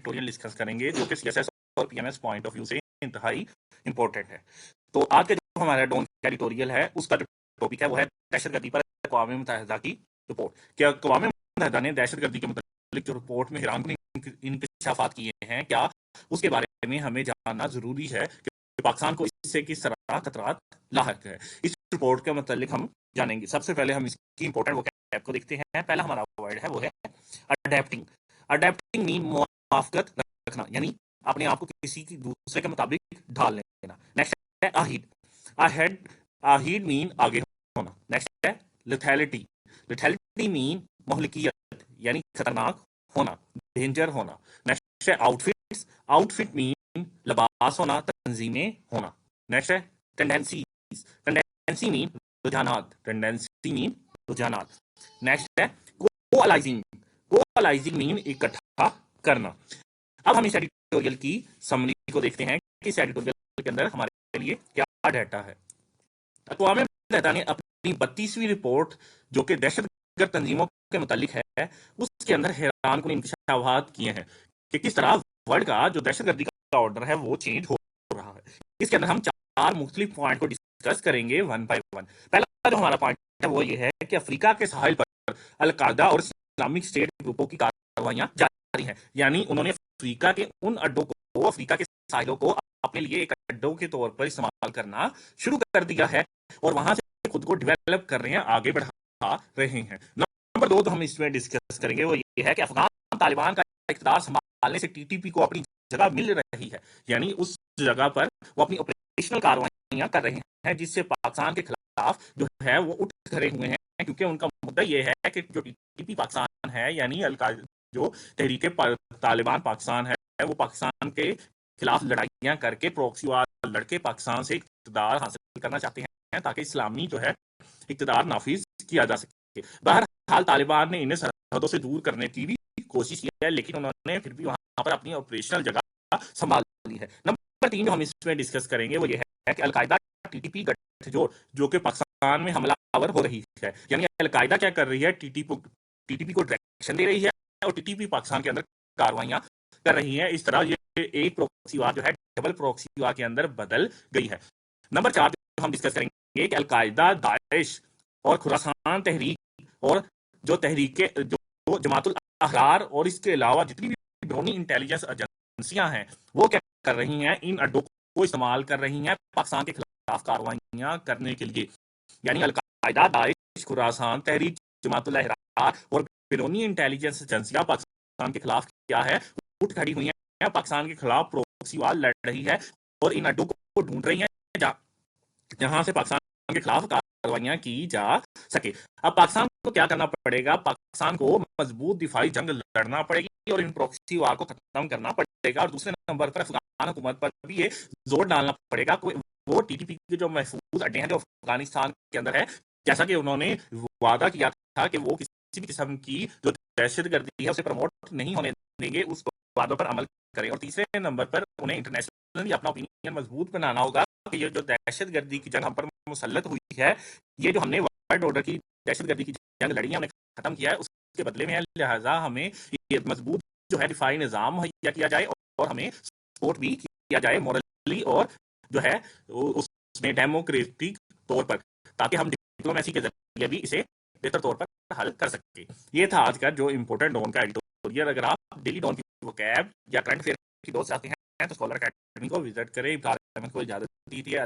Editorial discuss کریں گے جو کہ سی ایس ایس اور P M S point of view سے انتہائی امپورٹنٹ ہے. تو آج کا جو ہمارا ڈون کا ایڈیٹوریل ہے اس کا جو ٹاپک ہے وہ ہے دہشت گردی پر اقوام متحدہ کی رپورٹ. کیا اقوام متحدہ نے دہشت گردی کے متعلق جو رپورٹ میں حیران کن انکشافات کیے ہیں کیا اس کے بارے میں ہمیں جاننا ضروری ہے کہ پاکستان کو اس سے کس طرح خطرات لاحق ہے. اس رپورٹ کے متعلق ہم جانیں گے. سب سے پہلے ہم اس کی امپورٹنٹ وکیب کو دیکھتے ہیں. پہلا ہمارا ورڈ ہے وہ ہے اڈیپٹنگ. اڈیپٹنگ مین موافقت رکھنا یعنی اپنے آپ کو کسی کی دوسرے کے مطابق ڈھال لینا. نیکسٹ ہے آہید. آہید مین آگے ہونا. نیکسٹ ہے لیتھیلٹی. لیتھیلٹی مین مہلکیت یعنی خطرناک ہونا, ڈینجر ہونا. نیکسٹ ہے آؤٹ فٹس. آؤٹ فٹ مین لباس ہونا, تنظیمیں ہونا. نیکسٹ ہے ٹینڈنسیز. ٹینڈنسی مین رجحانات. ٹینڈنسی مین رجحانات. نیکسٹ ہے کوالائزنگ. کوالائزنگ مین اکٹھا کرنا. اب ہم اس ایڈیٹوریل کی سمری کو دیکھتے ہیں کہ اس ایڈیٹوریل کے اندر ہمارے لیے کیا ڈیٹا ہے. اقوام متحدہ نے اپنی 32ویں رپورٹ جو کہ دہشت گرد تنظیموں کے متعلق ہے اس کے اندر حیران کن انکشافات کیے ہیں کہ کس طرح ورلڈ کا جو دہشت گردی کا آرڈر ہے وہ چینج ہو رہا ہے. اس کے اندر ہم 4 مختلف پوائنٹ کو ڈسکس کریں گے ون بائی ون. پہلا جو ہمارا پوائنٹ ہے وہ یہ ہے کہ افریقہ کے ساحل پر القاعدہ اور اسلامک اسٹیٹ گروپوں کی کارروائیاں جاری ہیں. یعنی انہوں نے افریقہ کے ان اڈوں کو, افریقہ کے ساحلوں کو اپنے لیے ایک اڈوں کے طور پر استعمال کرنا شروع کر دیا ہے اور وہاں سے خود کو ڈیولپ کر رہے ہیں, آگے بڑھا رہے ہیں. نمبر 2 تو ہم اس میں ڈسکس کریں گے وہ یہ ہے کہ افغان طالبان کا اقتدار سنبھالنے سے ٹی ٹی پی کو اپنی جگہ مل رہی ہے. یعنی اس جگہ پر وہ اپنی آپریشنل کارروائیاں کر رہے ہیں جس سے پاکستان کے خلاف جو ہے وہ اٹھ کھڑے ہوئے ہیں, کیونکہ ان کا مدعا یہ ہے کہ جو ٹی ٹی پی پاکستان ہے یعنی جو تحریک طالبان پاکستان ہے وہ پاکستان کے خلاف لڑائیاں کر کے پروکسی وار لڑکے پاکستان سے اقتدار حاصل کرنا چاہتے ہیں تاکہ اسلامی جو ہے اقتدار نافذ کیا جا سکے. بہرحال طالبان نے انہیں سرحدوں سے دور کرنے کی بھی کوشش کی ہے لیکن انہوں نے پھر بھی وہاں پر اپنی آپریشنل جگہ سنبھال لی ہے. نمبر 3 جو ہم اس میں ڈسکس کریں گے وہ یہ ہے کہ القاعدہ ٹی ٹی پی گٹھ جوڑ جو کہ پاکستان میں حملہ آور ہو رہی ہے. یعنی القاعدہ کیا کر رہی ہے, ٹی ٹی پی کو ڈائریکشن دے رہی ہے اور ٹی ٹی پی پاکستان کے اندر کارروائیاں کر رہی ہیں. اس طرح یہ ایک پروکسی وار جو ہے ڈبل پروکسی وار کے اندر بدل گئی ہے. نمبر 4 جو ہم ڈسکس کریں گے کہ القاعدہ, داعش اور خراسان تحریک اور جو تحریک جو جماعت الاحرار اور اس کے علاوہ جتنی بھی بیرونی انٹیلیجنس ایجنسیاں ہیں وہ کیا کر رہی ہیں, ان اڈوں کو استعمال کر رہی ہیں پاکستان کے خلاف کارروائیاں کرنے کے لیے. یعنی القاعدہ, داعش, خراسان تحریک, جماعت الاحرار اور بیرونی انٹیلیجنس ایجنسیاں پاکستان کے خلاف کیا ہے اٹھ کھڑی ہوئی ہیں, پاکستان کے خلاف پروکسی وار لڑ رہی ہے اور ان اڈوں کو ڈھونڈ رہی ہیں جہاں سے پاکستان کے خلاف کارروائیاں کی جا سکے. اب پاکستان کو کیا کرنا پڑے گا, پاکستان کو مضبوط دفاعی جنگ لڑنا پڑے گی اور ان پروکسی وار کو ختم کرنا پڑے گا. اور دوسرے نمبر پر افغان حکومت پر بھی یہ زور ڈالنا پڑے گا وہ ٹی ٹی پی کے جو محفوظ اڈے ہیں جو افغانستان کے اندر ہے, جیسا کہ انہوں نے وعدہ کیا تھا کہ وہ کسی بھی قسم کی جو دہشت گردی ہے اسے پروموٹ نہیں ہونے دیں گے, اس وعدوں پر عمل کریں. اور تیسرے نمبر پر انہیں انٹرنیشنلی اپنا اوپینین مضبوط بنانا ہوگا کہ یہ جو دہشت گردی کی جنگ ہم پر مسلط ہوئی ہے, یہ جو ہم نے ورلڈ آرڈر کی دہشت گردی کی جنگ لڑی ہے, ہم نے ختم کیا ہے, اس کے بدلے میں ہے. لہٰذا ہمیں یہ مضبوط جو ہے دفاعی نظام مہیا کیا جائے اور ہمیں سپورٹ بھی کیا جائے مورلی اور جو ہے اس میں ڈیموکریٹک طور پر, تاکہ ہم ڈپلومیسی کے ذریعے بھی اسے بہتر طور پر حل کر سکیں. یہ تھا آج کا جو امپورٹنٹ ڈون کا ایڈیٹوریل. اگر آپ ڈیلی ڈون کی وکیب یا کرنٹ افیئر کی دوست چاہتے ہیں تو اسکالر اکیڈمی کو وزٹ کریں. کو اجازت دی تھی.